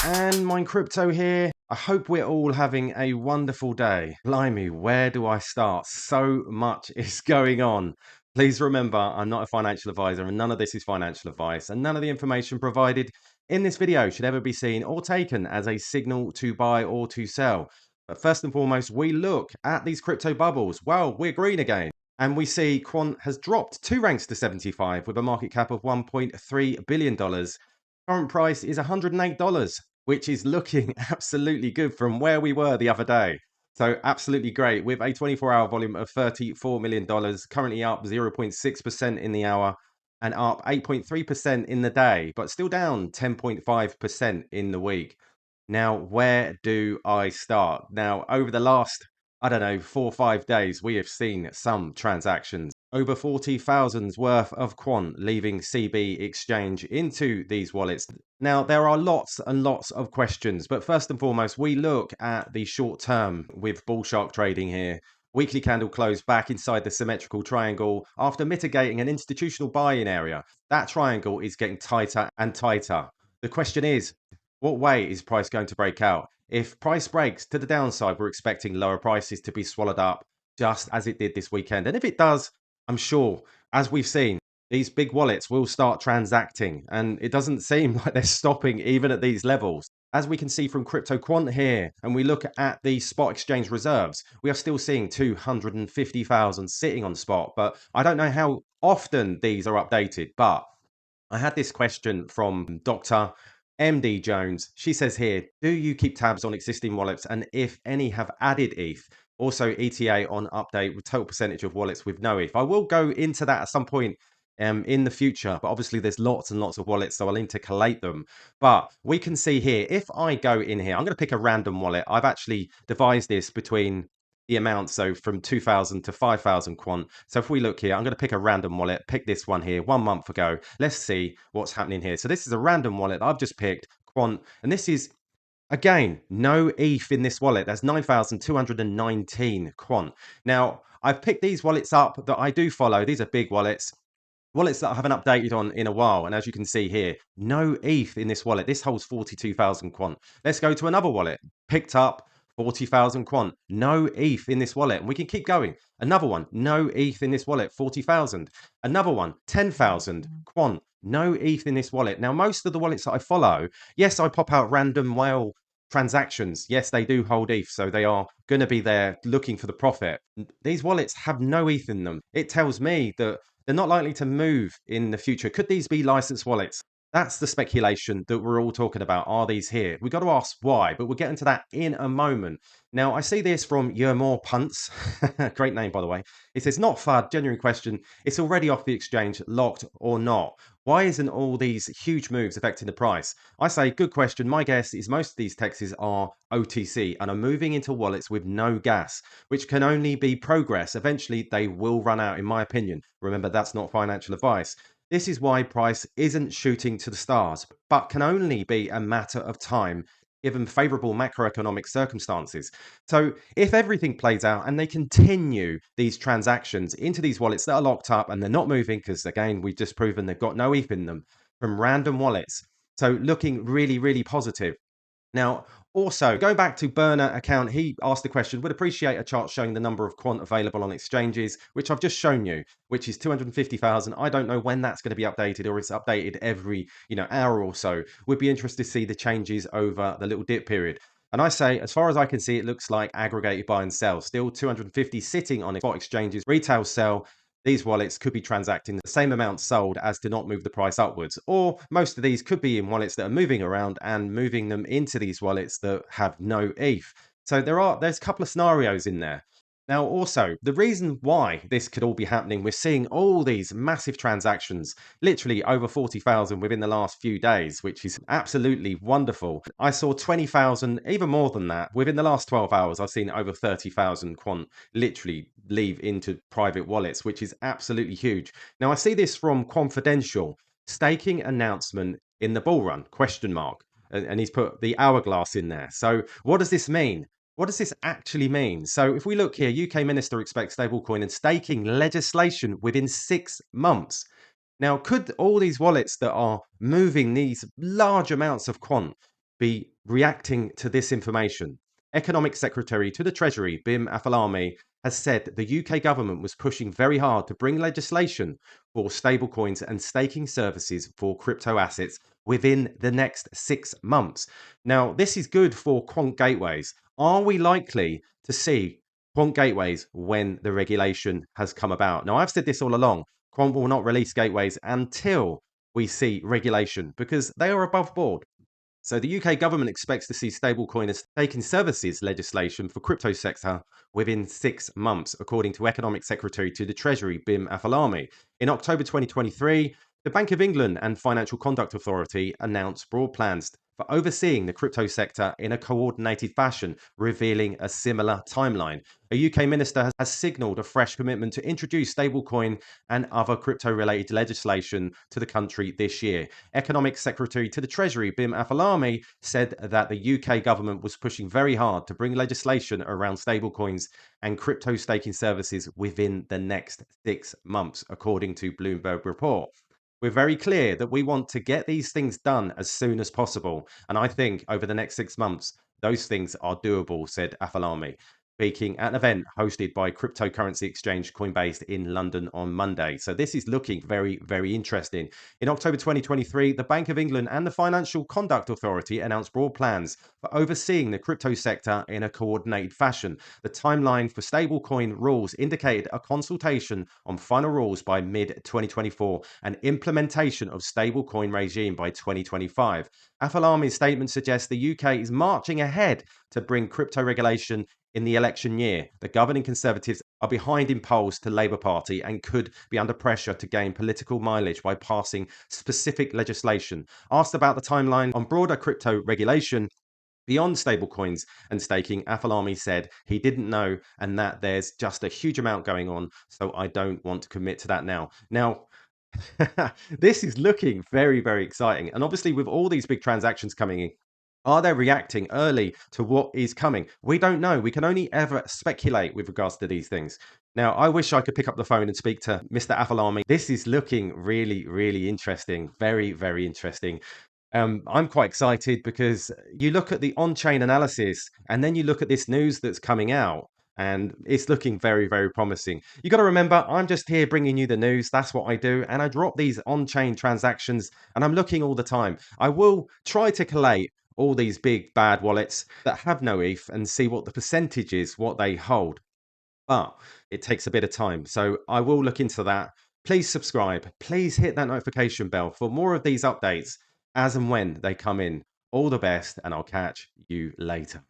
And Mine Crypto here. I hope we're all having a wonderful day. Blimey, where do I start? So much is going on. Please remember, I'm not a financial advisor and none of this is financial advice, and none of the information provided in this video should ever be seen or taken as a signal to buy or to sell. But first and foremost, we look at these crypto bubbles. Well, we're green again. And we see Quant has dropped 2 ranks to 75 with a market cap of $1.3 billion. Current price is $108, which is looking absolutely good from where we were the other day. So absolutely great with a 24-hour volume of $34 million, currently up 0.6% in the hour and up 8.3% in the day, but still down 10.5% in the week. Now, where do I start? Now, over the last, I don't know, 4 or 5 days, we have seen some transactions. Over 40,000's worth of quant leaving CB exchange into these wallets. Now, there are lots and lots of questions, but first and foremost, we look at the short term with bull shark trading here. Weekly candle closed back inside the symmetrical triangle after mitigating an institutional buy-in area. That triangle is getting tighter and tighter. The question is, what way is price going to break out? If price breaks to the downside, we're expecting lower prices to be swallowed up just as it did this weekend. And if it does, I'm sure, as we've seen, these big wallets will start transacting, and it doesn't seem like they're stopping even at these levels. As we can see from Crypto Quant here, and we look at the spot exchange reserves, we are still seeing 250,000 sitting on spot. But I don't know how often these are updated, but I had this question from Dr. MD Jones. She says here, do you keep tabs on existing wallets? And if any have added ETH? Also, ETA on update with total percentage of wallets with no ETH. I will go into that at some point in the future, but obviously there's lots and lots of wallets, so I'll intercalate them. But we can see here, if I go in here, I'm going to pick a random wallet. I've actually devised this between the amount, so from 2,000 to 5,000 quant. So if we look here, I'm going to pick a random wallet, pick this one here 1 month ago. Let's see what's happening here. So this is a random wallet I've just picked, quant, and this is, again, no ETH in this wallet. That's 9,219 quant. Now, I've picked these wallets up that I do follow. These are big wallets. Wallets that I haven't updated on in a while. And as you can see here, no ETH in this wallet. This holds 42,000 quant. Let's go to another wallet. Picked up 40,000 quant. No ETH in this wallet. And we can keep going. Another one. No ETH in this wallet. 40,000. Another one. 10,000 quant. No ETH in this wallet. Now, most of the wallets that I follow, yes, I pop out random whale transactions. Yes, they do hold ETH, so they are going to be there looking for the profit. These wallets have no ETH in them. It tells me that they're not likely to move in the future. Could these be licensed wallets? That's the speculation that we're all talking about. Are these here? We've got to ask why, but we'll get into that in a moment. Now, I see this from Yermore Punts. Great name, by the way. It says, not FUD, genuine question. It's already off the exchange, locked or not. Why isn't all these huge moves affecting the price? I say, good question. My guess is most of these texts are OTC and are moving into wallets with no gas, which can only be progress. Eventually, they will run out, in my opinion. Remember, that's not financial advice. This is why price isn't shooting to the stars, but can only be a matter of time given favorable macroeconomic circumstances. So if everything plays out and they continue these transactions into these wallets that are locked up and they're not moving, because again, we've just proven they've got no ETH in them from random wallets. So looking really, really positive. Now, also going back to Burner account, he asked the question, would appreciate a chart showing the number of quant available on exchanges, which I've just shown you, which is 250,000. I don't know when that's going to be updated, or it's updated every, hour or so. Would be interested to see the changes over the little dip period. And I say, as far as I can see, it looks like aggregated buy and sell. Still 250 sitting on spot exchanges, retail sell. These wallets could be transacting the same amount sold as to not move the price upwards. Or most of these could be in wallets that are moving around and moving them into these wallets that have no ETH. So there's a couple of scenarios in there. Now, also, the reason why this could all be happening, we're seeing all these massive transactions, literally over 40,000 within the last few days, which is absolutely wonderful. I saw 20,000, even more than that. Within the last 12 hours, I've seen over 30,000 quant literally leave into private wallets, which is absolutely huge. Now, I see this from Confidential, staking announcement in the bull run, question mark. And he's put the hourglass in there. So what does this mean? What does this actually mean? So if we look here, UK minister expects stablecoin and staking legislation within 6 months. Now, could all these wallets that are moving these large amounts of quant be reacting to this information? Economic Secretary to the Treasury, Bim Afalami, has said the UK government was pushing very hard to bring legislation for stablecoins and staking services for crypto assets within the next 6 months. Now, this is good for quant gateways. Are we likely to see quant gateways when the regulation has come about? Now, I've said this all along. Quant will not release gateways until we see regulation because they are above board. So the UK government expects to see stablecoin and staking services legislation for crypto sector within 6 months, according to Economic Secretary to the Treasury, Bim Afalami. In October 2023, the Bank of England and Financial Conduct Authority announced broad plans for overseeing the crypto sector in a coordinated fashion, revealing a similar timeline. A UK minister has signalled a fresh commitment to introduce stablecoin and other crypto-related legislation to the country this year. Economic Secretary to the Treasury, Bim Afalami, said that the UK government was pushing very hard to bring legislation around stablecoins and crypto staking services within the next 6 months, according to Bloomberg report. We're very clear that we want to get these things done as soon as possible. And I think over the next 6 months, those things are doable, said Afalami, speaking at an event hosted by cryptocurrency exchange Coinbase in London on Monday. So this is looking very, very interesting. In October 2023, the Bank of England and the Financial Conduct Authority announced broad plans for overseeing the crypto sector in a coordinated fashion. The timeline for stablecoin rules indicated a consultation on final rules by mid-2024 and implementation of stablecoin regime by 2025. Afalami's statement suggests the UK is marching ahead to bring crypto regulation in the election year. The governing Conservatives are behind in polls to Labour Party and could be under pressure to gain political mileage by passing specific legislation. Asked about the timeline on broader crypto regulation beyond stablecoins and staking, Afalami said he didn't know and that there's just a huge amount going on, so I don't want to commit to that now. Now, this is looking very, very exciting. And obviously, with all these big transactions coming in, are they reacting early to what is coming? We don't know. We can only ever speculate with regards to these things. Now, I wish I could pick up the phone and speak to Mr. Afalami. This is looking really, really interesting. Very, very interesting. I'm quite excited because you look at the on-chain analysis and then you look at this news that's coming out and it's looking very, very promising. You got to remember, I'm just here bringing you the news. That's what I do. And I drop these on-chain transactions and I'm looking all the time. I will try to collate all these big bad wallets that have no ETH and see what the percentage is, what they hold. But it takes a bit of time. So I will look into that. Please subscribe. Please hit that notification bell for more of these updates as and when they come in. All the best, and I'll catch you later.